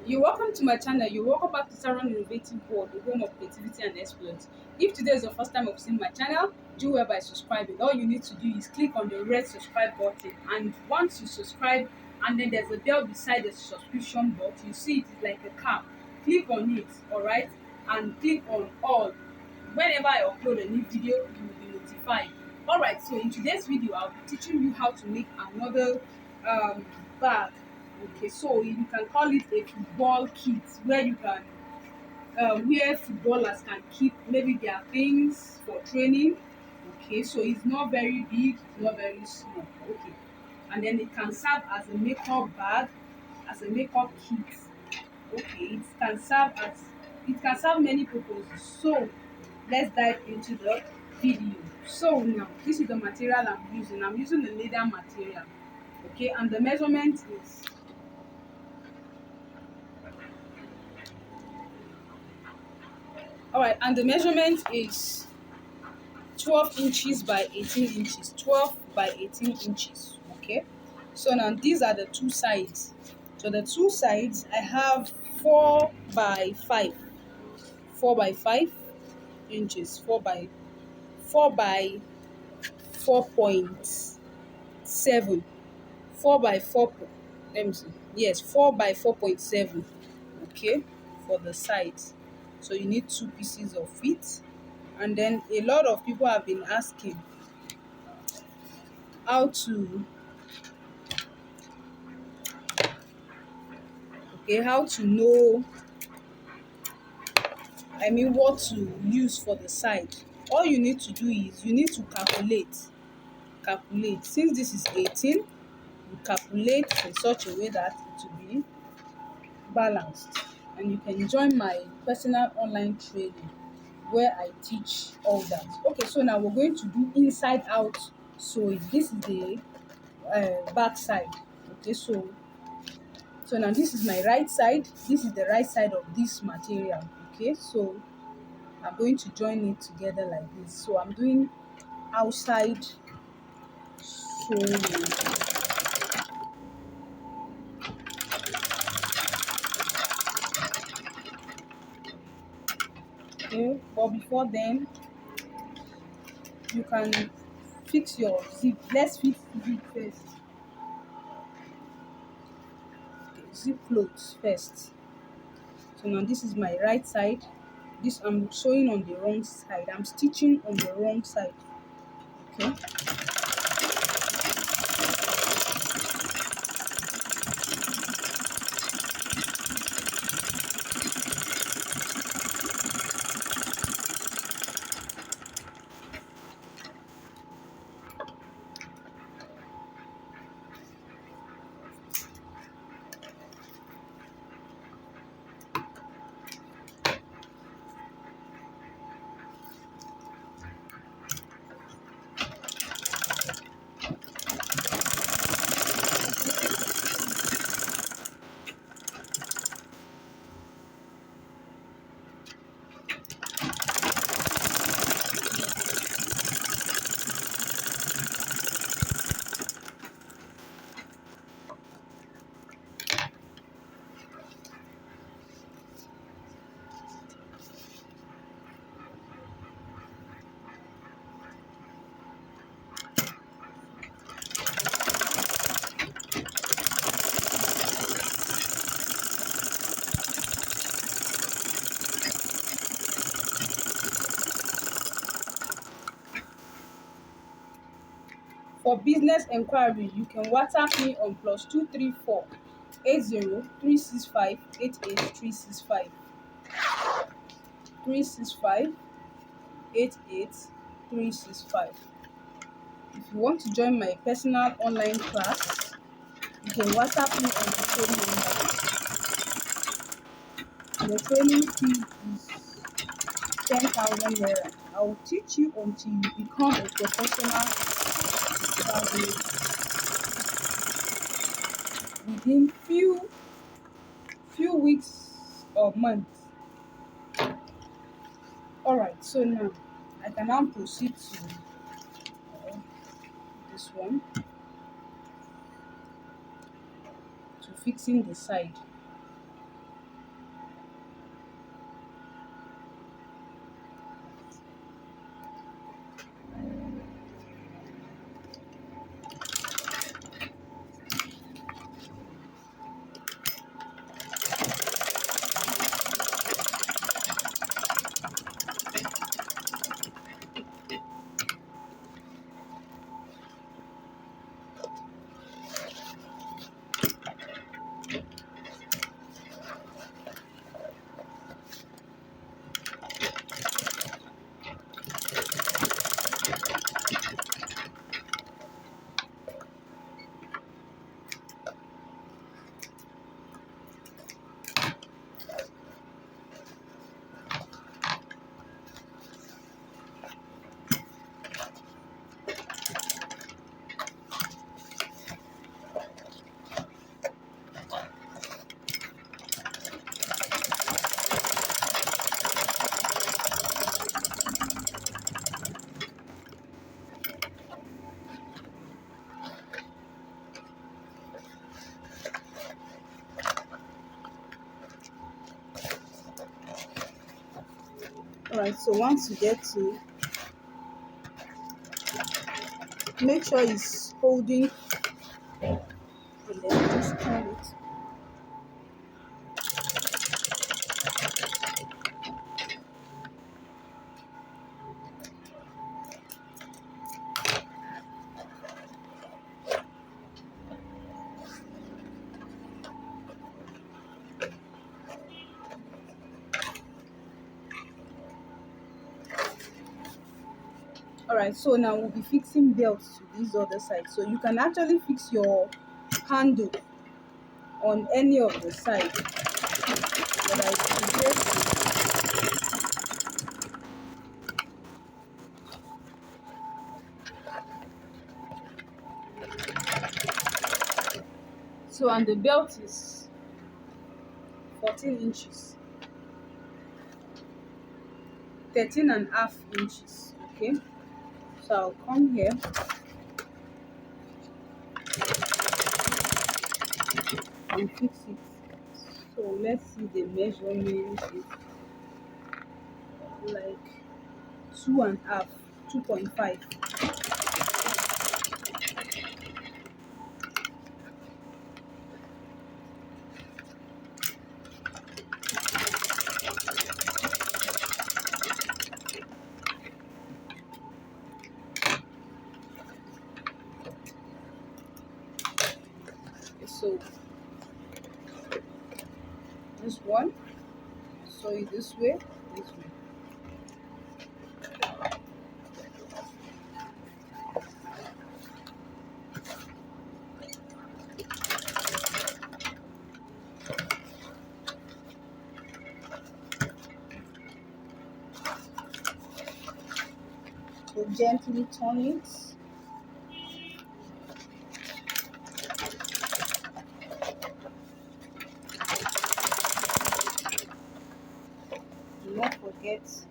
You're welcome to my channel. You're welcome back to Tarron Innovative World, the home of creativity and exploits. If today is the first time of seeing my channel, do well by subscribing. All you need to do is click on the red subscribe button, and once you subscribe, and then there's a bell beside the subscription box, you see it is like a cap. Click on it, alright, and click on all. Whenever I upload a new video, you will be notified. Alright, so in today's video, I'll be teaching you how to make another bag. Okay, so you can call it a football kit where you can where footballers can keep maybe their things for training. Okay, so it's not very big, it's not very small. Okay, and then it can serve as a makeup bag, as a makeup kit. Okay, it can serve many purposes. So let's dive into the video. So now this is the material I'm using. I'm using the leather material. Okay, and the measurement is all right, and the measurement is 12 inches by 18 inches. 12 by 18 inches. Okay, so now these are the two sides. So the two sides I have 4 by 5, 4 by 5 inches, 4 by 4.7, 4 by 4. Let me see. Yes, 4 by 4.7. Okay, for the sides. So you need two pieces of it. And then a lot of people have been asking how to how to know, what to use for the side. All you need to do is you need to calculate. Since this is 18, you calculate in such a way that it will be balanced. And you can join my personal online training where I teach all that. Okay, so now we're going to do inside out sewing. This is the back side. Okay, so now this is my right side, this is the right side of this material. Okay, so I'm going to join it together like this. So I'm doing outside sewing. Okay, but before then you can fix your zip. Let's fix zip first. Okay, zip clothes first. So now this is my right side. This I'm sewing on the wrong side. I'm stitching on the wrong side. Okay. For business enquiry, you can WhatsApp me on +234 80 365 88365 365 88365. If you want to join my personal online class, you can WhatsApp me on the phone number. The training fee is 10,000 naira. I will teach you until you become a professional within few weeks or months. All right, so now I can now proceed to this one, to fixing the side. All right, so once you get to, make sure it's holding, and then just turn it. All right, so now we'll be fixing belts to this other side. So you can actually fix your handle on any of the side, but I suggest, so, and the belt is 14 inches, 13.5 inches. Okay, so I'll come here and fix it. So let's see, the measurement is like 2.5, 2.5. So this one, so it this way, this way. So gently turn it. Do not forget to,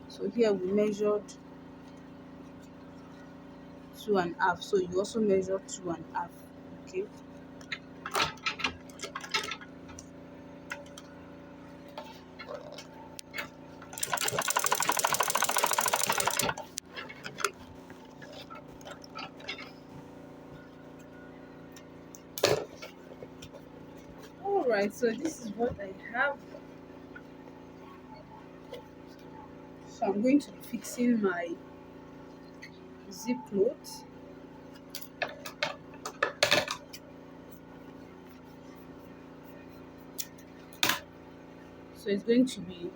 so here we measured 2.5, so you also measure 2.5. Okay, all right, so this is what I have. So I'm going to be fixing my zip cloth. So it's going to be,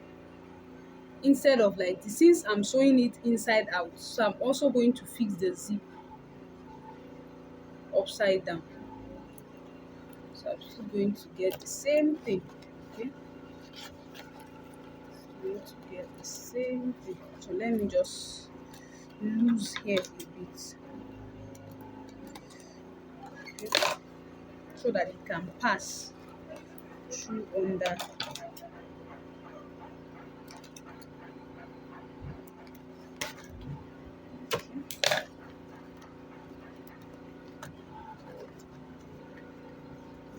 instead of like this, since I'm showing it inside out, so I'm also going to fix the zip upside down. So I'm still going to get the same thing. Okay, going to get the same thing. So let me just loose here a bit, okay, so that it can pass through under.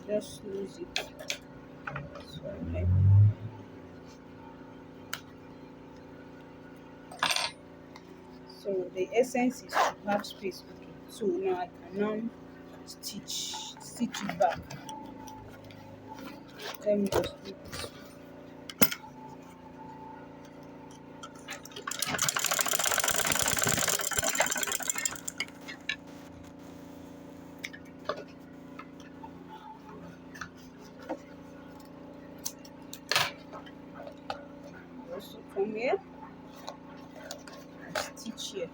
Just lose it. So, okay. So the essence is to have space. Okay, so now I can now stitch it back. Let me just do this. Also come here and stitch here.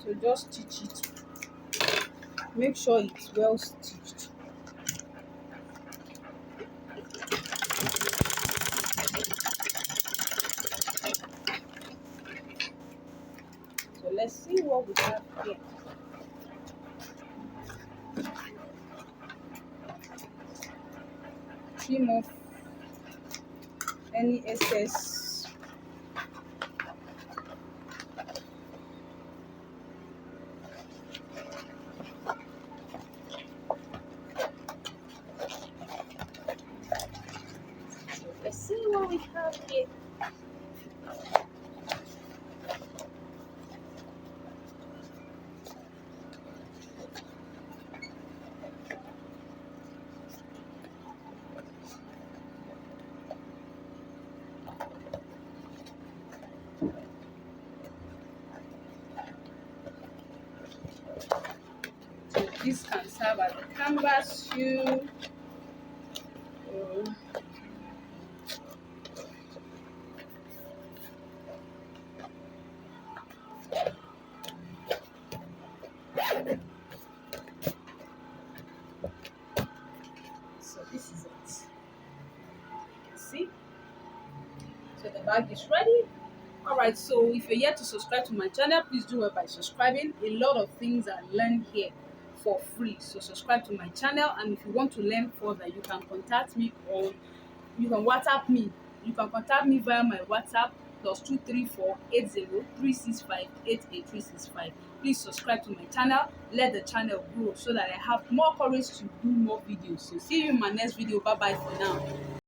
So just stitch it. Make sure it's well stitched. So let's see what we have here. Trim off any excess. So let's see what we have here. So this can serve as a canvas shoe. So this is it. See? So the bag is ready. Alright, so if you're yet to subscribe to my channel, please do it by subscribing. A lot of things are learned here for free. So subscribe to my channel, and if you want to learn further, you can contact me, or you can WhatsApp me. You can contact me via my WhatsApp +234 80 365 88365. Please subscribe to my channel. Let the channel grow so that I have more courage to do more videos. So see you in my next video. Bye bye for now.